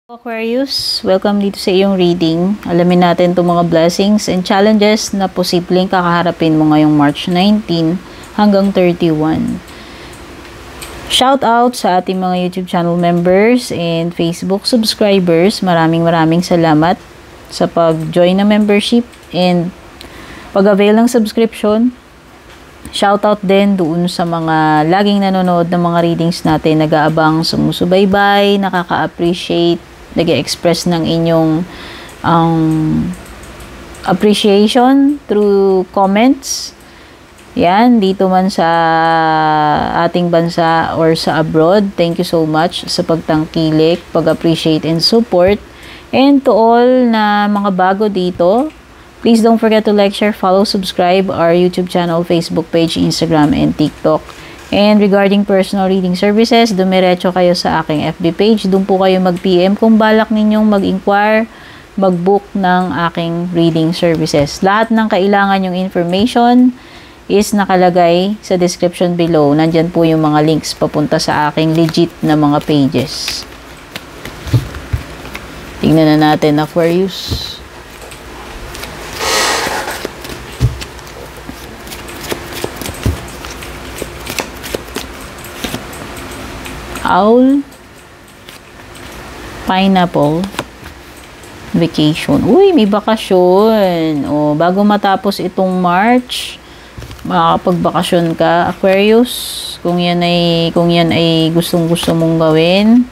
Aquarius, welcome dito sa iyong reading. Alamin natin itong mga blessings and challenges na posibleng kakaharapin mo ngayong March 19 hanggang 31. Shout out sa ating mga YouTube channel members and Facebook subscribers. Maraming salamat sa pag-join na membership and pag-avail ng subscription. Shout out din doon sa mga laging nanonood ng mga readings natin, nag-aabang, sumusubaybay, nakaka-appreciate, nag-express ng inyong appreciation through comments. Yan, dito man sa ating bansa or sa abroad. Thank you so much sa pagtangkilik, pag-appreciate and support. And to all na mga bago dito, please don't forget to like, share, follow, subscribe our YouTube channel, Facebook page, Instagram, and TikTok. And regarding personal reading services, dumiretso kayo sa aking FB page. Doon po kayo mag-PM kung balak ninyong mag-inquire, mag-book ng aking reading services. Lahat ng kailangan yung information is nakalagay sa description below. Nandyan po yung mga links papunta sa aking legit na mga pages. Tingnan na natin, Aquarius. Owl, pineapple, vacation. Uy, may bakasyon. O, bago matapos itong March, makakapagbakasyon ka, Aquarius. Kung yan ay gustong-gusto mong gawin.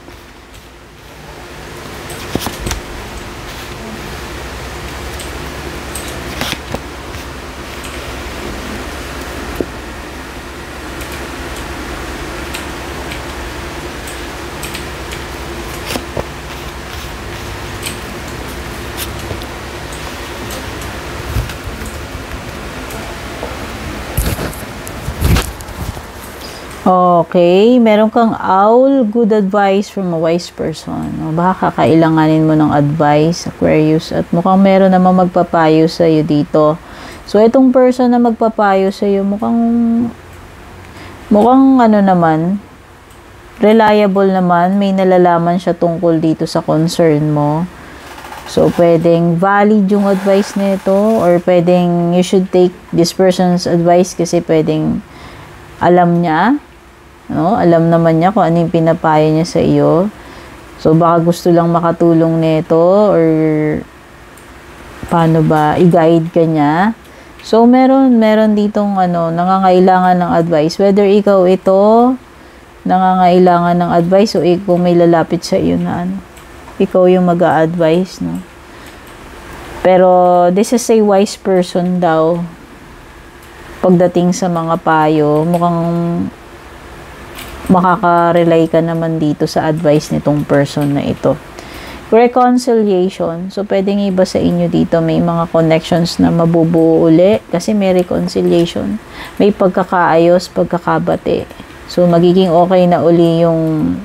Okay, meron kang owl, good advice from a wise person. O, baka kakailanganin mo ng advice, Aquarius, at mukhang meron namang magpapayo sa iyo dito. So, itong person na magpapayo sa iyo, mukhang ano naman, reliable naman, may nalalaman siya tungkol dito sa concern mo. So, pwedeng valid yung advice nito, or pwedeng you should take this person's advice kasi pwedeng alam niya. No? Alam naman niya kung ano yung pinapayo niya sa iyo. So, baka gusto lang makatulong nito or paano ba, i-guide ka niya. So, meron ditong nangangailangan ng advice. Whether ikaw ito, nangangailangan ng advice o kung may lalapit sa iyo na ikaw yung mag-a-advise. No? Pero, this is a wise person daw. Pagdating sa mga payo, mukhang makaka-rely ka naman dito sa advice nitong person na ito. Reconciliation. So, pwedeng iba sa inyo dito may mga connections na mabubuo uli kasi may reconciliation. May pagkakaayos, pagkakabati. So, magiging okay na uli yung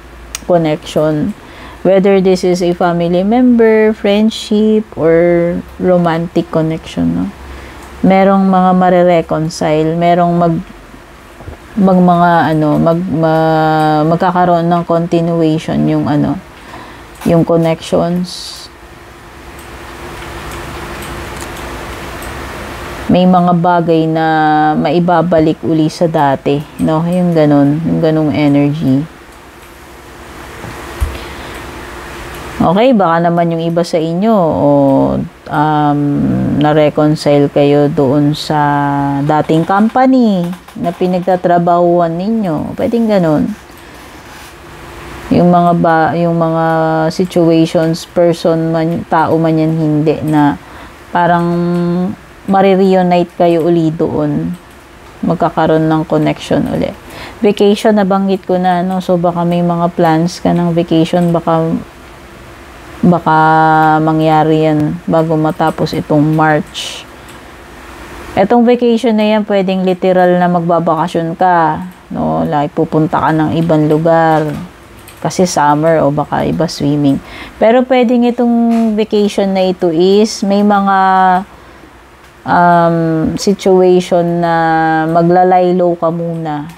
connection. Whether this is a family member, friendship, or romantic connection. No? Merong mga mare-reconcile. Merong magkakaroon ng continuation yung connections. May mga bagay na maibabalik uli sa dati, no? Yung ganung energy. Okay, baka naman yung iba sa inyo na-reconcile kayo doon sa dating company na pinagtatrabahuan ninyo. Pwedeng ganun. Yung mga situations, person man, tao man yan, hindi, na parang marireunite kayo uli doon. Magkakaroon ng connection uli. Vacation, nabanggit ko na, no? So, baka may mga plans ka ng vacation, baka mangyari yan bago matapos itong March. Itong vacation na yan, pwedeng literal na magbabakasyon ka, no? Like, pupunta ka ng ibang lugar kasi summer o baka iba swimming. Pero pwedeng itong vacation na ito is may mga situation na maglalaylo ka muna.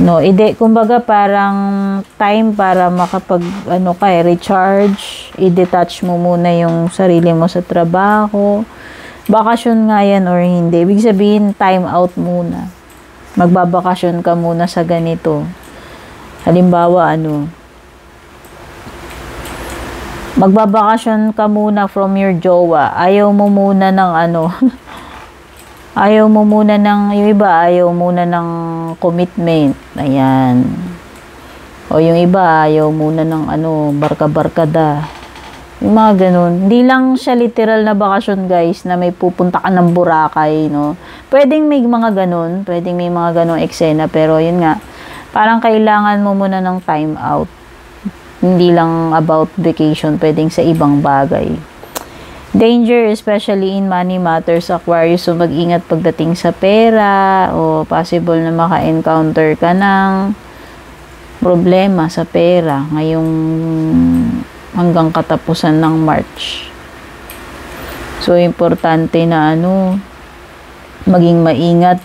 No, kumbaga parang time para makapag recharge, i-detach mo muna yung sarili mo sa trabaho. Bakasyon nga yan or hindi. Ibig sabihin, time out muna. Magbabakasyon ka muna sa ganito. Halimbawa, magbabakasyon ka muna from your jowa. Ayaw mo muna ng ayaw mo muna ng, yung iba, ayaw muna ng commitment. Ayan. O yung iba, ayaw muna ng barka-barkada. Yung mga ganun. Hindi lang siya literal na bakasyon, guys, na may pupunta ka ng Boracay, no? Pwedeng may mga ganun. Pwedeng may mga ganung eksena. Pero yun nga, parang kailangan mo muna ng time out. Hindi lang about vacation. Pwedeng sa ibang bagay. Danger, especially in money matters, Aquarius. So, mag-ingat pagdating sa pera o possible na maka-encounter ka ng problema sa pera ngayong hanggang katapusan ng March. So, importante na maging maingat.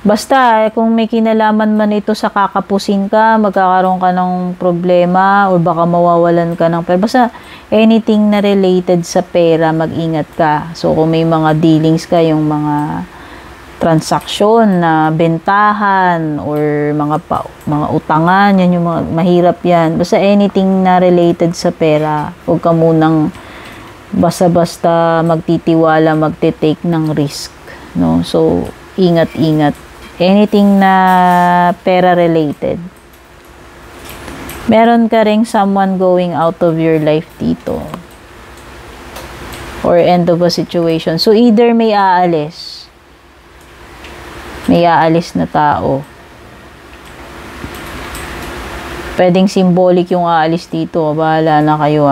Basta, kung may kinalaman man ito sa kakapusin ka, magkakaroon ka ng problema o baka mawawalan ka ng pera. Basta, anything na related sa pera, mag-ingat ka. So, kung may mga dealings ka, yung mga transaksyon na bentahan or mga utangan, yan yung mga mahirap yan. Basta anything na related sa pera, huwag ka munang basta-basta magtitiwala, magte-take ng risk. No? So, ingat-ingat. Anything na pera related. Meron ka ring someone going out of your life dito. Or end of a situation. So, either may aalis. May aalis na tao. Pwedeng symbolic yung aalis dito. Bahala na kayo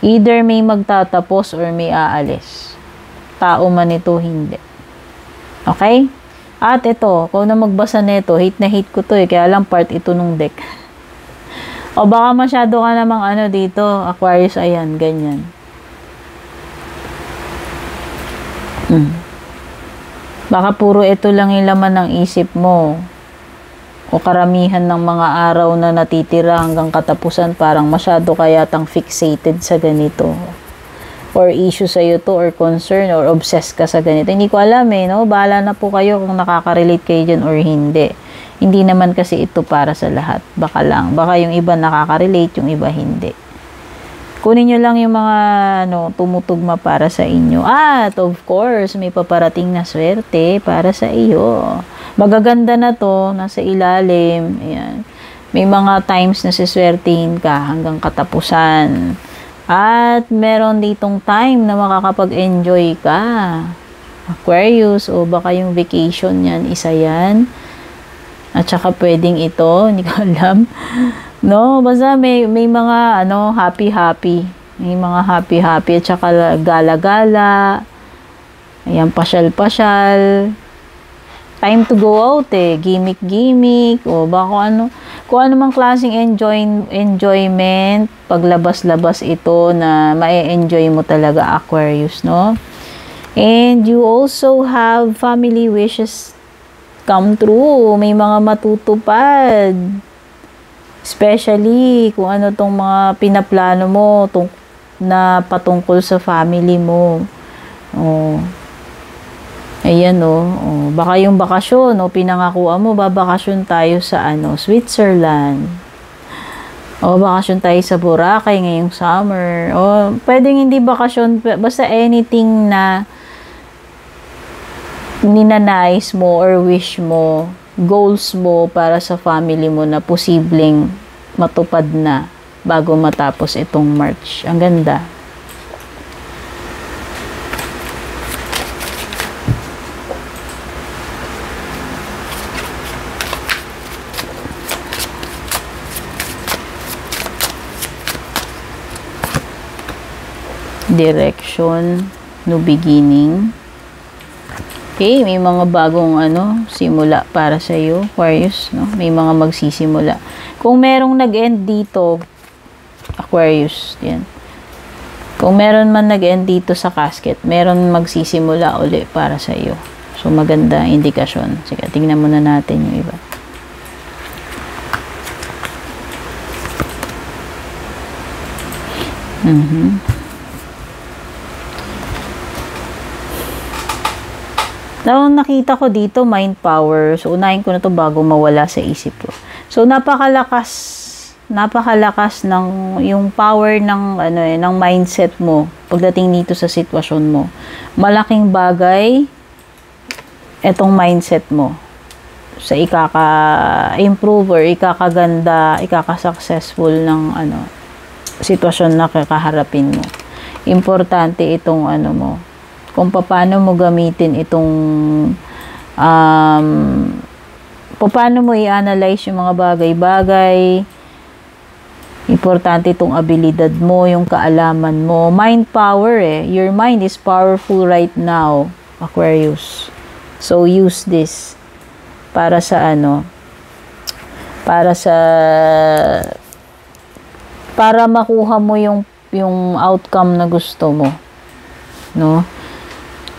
Either may magtatapos or may aalis. Tao man ito, hindi. Okay? At ito, kung na magbasa nito, hate na hate ko to kaya lang part ito nung deck. O baka masyado ka namang dito, Aquarius, ayan, ganyan. Baka puro ito lang yung laman ng isip mo. O karamihan ng mga araw na natitira hanggang katapusan, parang masyado kayatang fixated sa ganito. Or issue sa'yo to, or concern, or obsessed ka sa ganito. Hindi ko alam no? Bahala na po kayo kung nakaka-relate kayo dyan or hindi. Hindi naman kasi ito para sa lahat. Baka lang. Baka yung iba nakaka-relate, yung iba hindi. Kunin nyo lang yung mga tumutugma para sa inyo. At of course, may paparating na swerte para sa iyo. Magaganda na to, nasa ilalim. Ayan. May mga times na siswertihin ka hanggang katapusan. At meron ditong time na makakapag-enjoy ka. Aquarius, o baka yung vacation yan, isa yan. At saka pwedeng ito, hindi ko alam. No, basta may mga happy-happy. May mga happy-happy at saka gala-gala. Ayan, pasyal-pasyal. Time to go out gimmick-gimmick, o baka kung ano mang klaseng enjoyment, paglabas-labas ito na ma-enjoy mo talaga, Aquarius, no? And you also have family wishes come true. May mga matutupad. Especially kung ano tong mga pinaplano mo na patungkol sa family mo. Ayan baka yung bakasyon pinangakuan mo, babakasyon tayo sa Switzerland. O bakasyon tayo sa Boracay ngayong summer. O pwedeng hindi bakasyon, basta anything na ninanais mo or wish mo, goals mo para sa family mo na posibleng matupad na bago matapos itong March. Ang ganda. Direction, new beginning. Okay, may mga bagong simula para sa iyo, Aquarius, no? May mga magsisimula. Kung merong nag-end dito, Aquarius, yan. Kung meron man nag-end dito sa casket, meron magsisimula uli para sa iyo. So maganda indikasyon. Sige, tingnan muna natin yung iba. Now, nakita ko dito, mind power. So, unahin ko na to bago mawala sa isip ko. So, napakalakas ng yung power ng ng mindset mo pagdating dito sa sitwasyon mo. Malaking bagay etong mindset mo sa ikaka-improve or ikakaganda, ikaka-successful ng sitwasyon na kakaharapin mo. Importante itong mo, kung paano mo gamitin itong paano mo i-analyze yung mga bagay-bagay. Importante itong abilidad mo, yung kaalaman mo. Mind power Your mind is powerful right now, Aquarius. So, use this para sa para makuha mo yung outcome na gusto mo. No?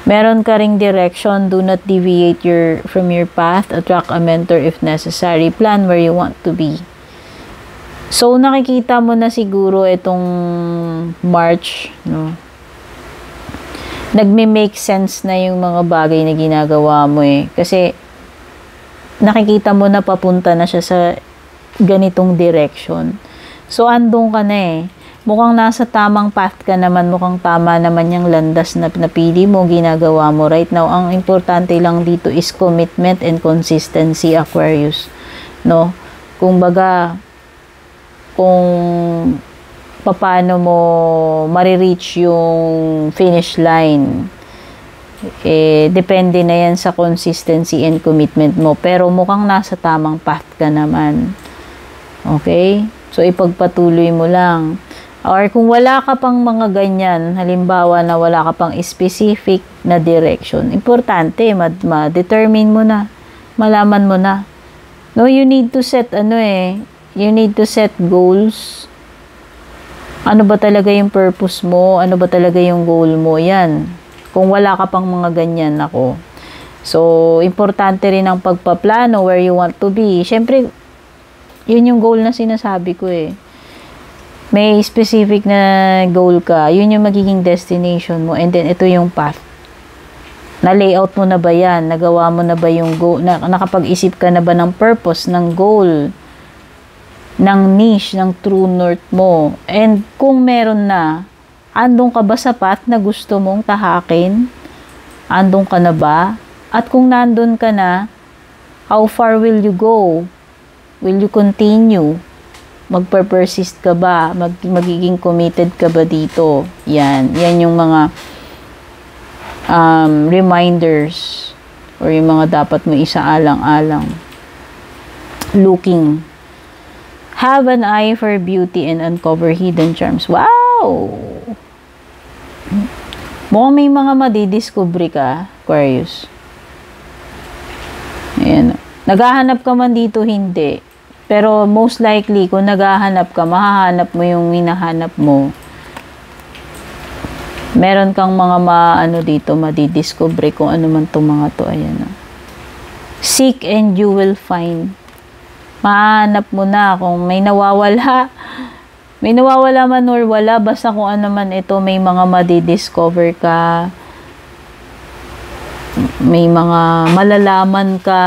Meron ka ring direction. Do not deviate from your path. Attract a mentor if necessary. Plan where you want to be. So, nakikita mo na siguro itong March, no? Nagme-make sense na yung mga bagay na ginagawa mo Kasi, nakikita mo na papunta na siya sa ganitong direction. So, andun ka na Mukhang nasa tamang path ka naman, mukhang tama naman yung landas na napili mo, ginagawa mo right now. Ang importante lang dito is commitment and consistency, Aquarius. No? Kung paano mo marireach yung finish line, depende na yan sa consistency and commitment mo. Pero mukhang nasa tamang path ka naman. Okay? So, ipagpatuloy mo lang. Or kung wala ka pang mga ganyan, halimbawa na wala ka pang specific na direction, importante, ma-determine mo na, malaman mo na. No, you need to set, you need to set goals. Ano ba talaga yung purpose mo? Ano ba talaga yung goal mo? Yan. Kung wala ka pang mga ganyan, ako. So, importante rin ang pagpaplano where you want to be. Siyempre, yun yung goal na sinasabi ko May specific na goal ka, yun yung magiging destination mo, and then ito yung path. Na-layout mo na ba yan? Nagawa mo na ba yung goal? Nakapag-isip ka na ba ng purpose, ng goal, ng niche, ng true north mo? And kung meron na, andun ka ba sa path na gusto mong tahakin? Andun ka na ba? At kung nandun ka na, how far will you go? Will you continue? Magper-persist ka ba? Magiging committed ka ba dito? Yan yung mga reminders or yung mga dapat mo isaalang-alang. Looking. Have an eye for beauty and uncover hidden charms. Wow! Mukhang may mga madidiscovery ka, Aquarius. Ayan. Naghahanap ka man dito, hindi. Pero most likely, kung naghahanap ka, mahahanap mo yung hinahanap mo. Meron kang mga dito, madidiscover kung ano man itong mga to. Ayan. Seek and you will find. Mahanap mo na kung may nawawala. May nawawala man or wala, basta kung ano man ito, may mga madidiscover ka. May mga malalaman ka.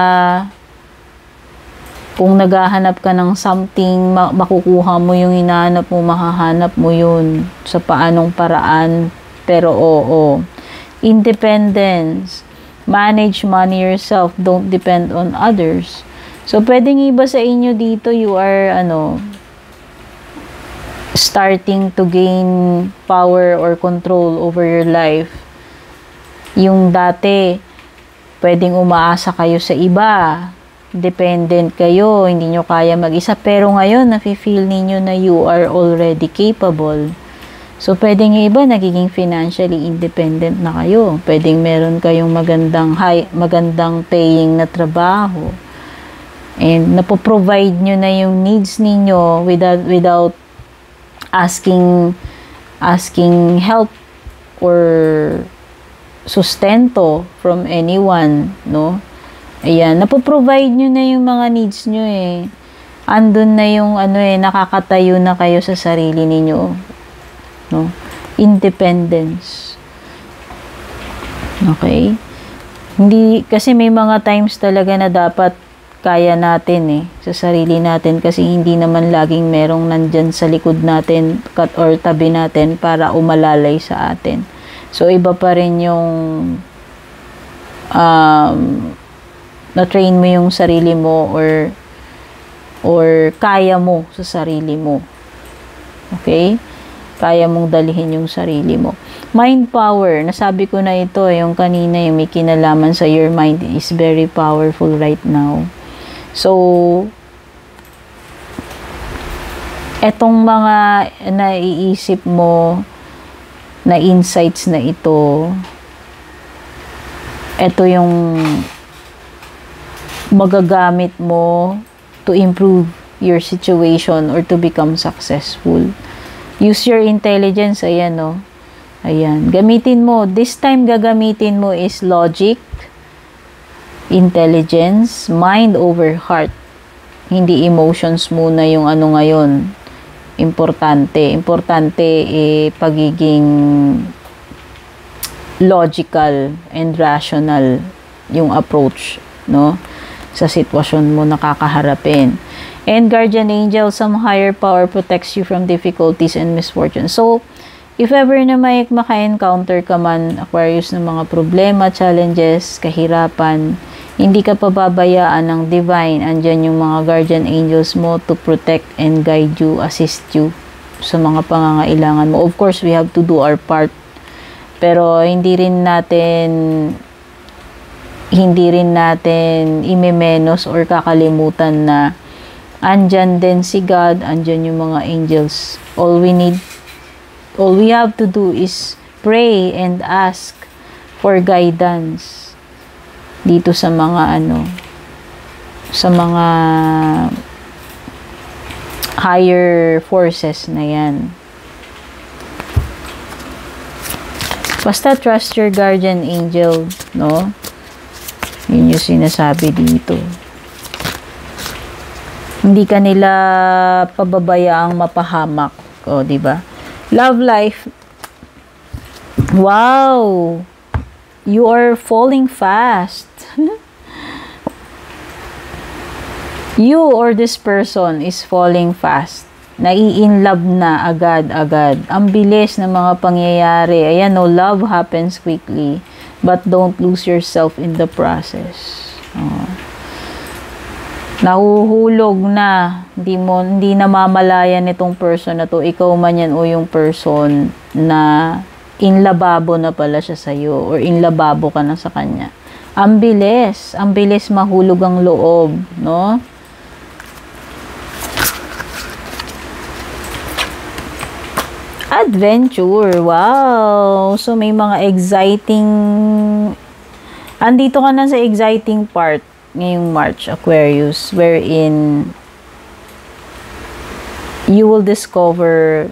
Kung naghahanap ka ng something, makukuha mo yung hinahanap mo, mahahanap mo yun sa paanong paraan. Pero independence. Manage money yourself. Don't depend on others. So, pwedeng iba sa inyo dito, you are, starting to gain power or control over your life. Yung dati, pwedeng umaasa kayo sa iba. Dependent kayo, hindi nyo kaya mag-isa. Pero ngayon, nafe-feel ninyo na you are already capable. So, pwedeng yung iba, nagiging financially independent na kayo. Pwedeng meron kayong magandang paying na trabaho. And napoprovide nyo na yung needs ninyo without asking help or sustento from anyone, no? Ayan, napoprovide nyo na yung mga needs nyo Andun na yung nakakatayo na kayo sa sarili ninyo. no? Independence. Okay? Hindi, kasi may mga times talaga na dapat kaya natin sa sarili natin, kasi hindi naman laging merong nandyan sa likod natin or tabi natin para umalalay sa atin. So, iba pa rin yung na-train mo yung sarili mo or kaya mo sa sarili mo. Okay? Kaya mong dalihin yung sarili mo. Mind power. Nasabi ko na ito, yung kanina, yung may kinalaman sa your mind is very powerful right now. So, etong mga naiisip mo na insights na ito yung magagamit mo to improve your situation or to become successful. Use your intelligence. Ayan, no? Ayan. Gamitin mo. This time, gagamitin mo is logic, intelligence, mind over heart. Hindi emotions muna yung ano ngayon. Importante. Importante pagiging logical and rational yung approach, no? Sa sitwasyon mo nakakaharapin. And guardian angel, some higher power protects you from difficulties and misfortunes. So, if ever na may maka-encounter ka man, Aquarius, ng mga problema, challenges, kahirapan, hindi ka pababayaan ng divine. Andyan yung mga guardian angels mo to protect and guide you, assist you sa mga pangangailangan mo. Of course, we have to do our part. Pero hindi rin natin imemenos or kakalimutan na andyan din si God, andyan yung mga angels. All we have to do is pray and ask for guidance dito sa mga higher forces na yan. Basta trust your guardian angel, no? Yun yung sinasabi dito. Hindi ka nila pababayaang mapahamak. O, diba? Love life. Wow! You are falling fast. You or this person is falling fast. Nai-in-love na agad-agad. Ang bilis ng mga pangyayari. Ayan, no, love happens quickly. But don't lose yourself in the process. Nahuhulog na. Hindi namamalayan itong person na to. Ikaw man yan o yung person na inlababo na pala siya sa'yo or inlababo ka na sa kanya. Ang bilis mahulog ang loob, no? Adventure, wow! So, may mga exciting, andito ka na sa exciting part ngayong March, Aquarius, wherein you will discover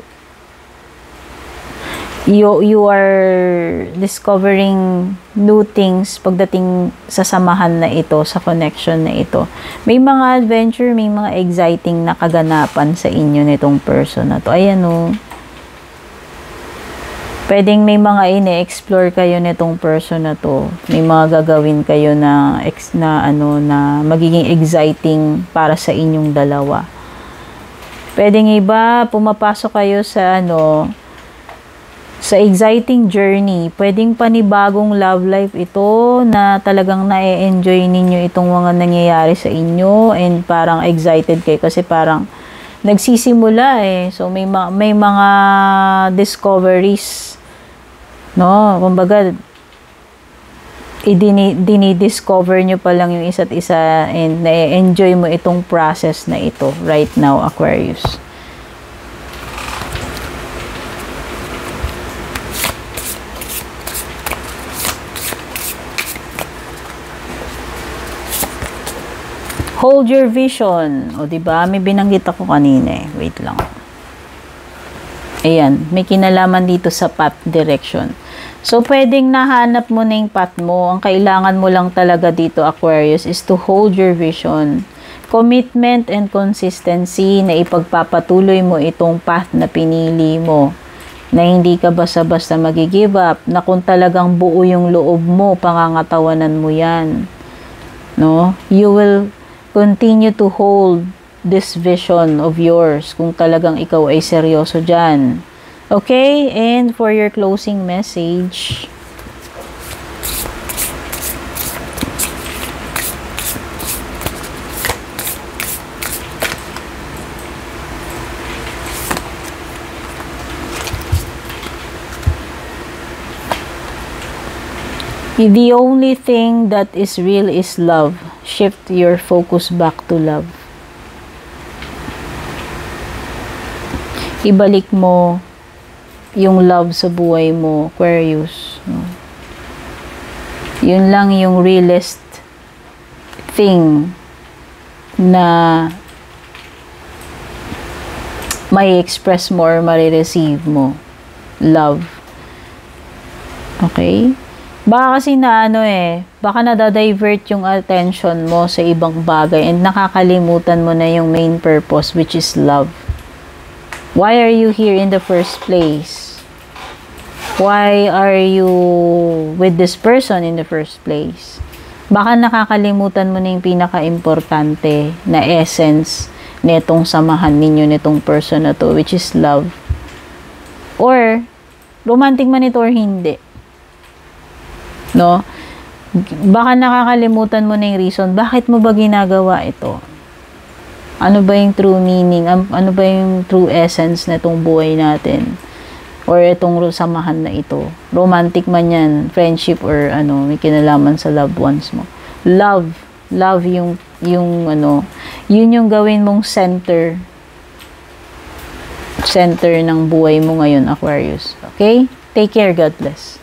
you are discovering new things pagdating sa samahan na ito, sa connection na ito. May mga adventure, may mga exciting na kaganapan sa inyo nitong person na to. Ayan, o. Pwedeng may mga ine-explore kayo nitong person na to. May mga gagawin kayo na magiging exciting para sa inyong dalawa. Pwedeng iba, pumapasok kayo sa sa exciting journey. Pwedeng panibagong love life ito na talagang na-enjoy ninyo itong mga nangyayari sa inyo and parang excited kayo kasi parang nagsisimula So may mga discoveries, no? Kumbaga dinidiscover nyo pa lang yung isa't isa and na-enjoy mo itong process na ito right now, Aquarius. Hold your vision. O, diba? May binanggit ako kanina Wait lang. Ayan. May kinalaman dito sa path direction. So, pwedeng nahanap mo na yung path mo. Ang kailangan mo lang talaga dito, Aquarius, is to hold your vision. Commitment and consistency na ipagpapatuloy mo itong path na pinili mo. na hindi ka basta-basta mag-give up, na kung talagang buo yung loob mo, pangangatawanan mo yan. No? You will continue to hold this vision of yours kung talagang ikaw ay seryoso dyan. Okay? And for your closing message, the only thing that is real is love. Shift your focus back to love. Ibalik mo yung love sa buhay mo, Aquarius. No? Yun lang yung realest thing na may express mo or marireceive mo. Love. Okay? Baka kasi baka nadadivert yung attention mo sa ibang bagay and nakakalimutan mo na yung main purpose, which is love. Why are you here in the first place? Why are you with this person in the first place? Baka nakakalimutan mo na yung pinaka-importante na essence nitong samahan ninyo, nitong person na to, which is love. Or, romantic man ito or hindi. No? Baka nakakalimutan mo na yung reason, bakit mo ba ginagawa ito? Ano ba yung true meaning? Ano ba yung true essence na itong buhay natin? Or itong samahan na ito? Romantic man yan, friendship or may kinalaman sa loved ones mo. Love yung yun yung gawin mong center ng buhay mo ngayon, Aquarius. Okay? Take care. God bless.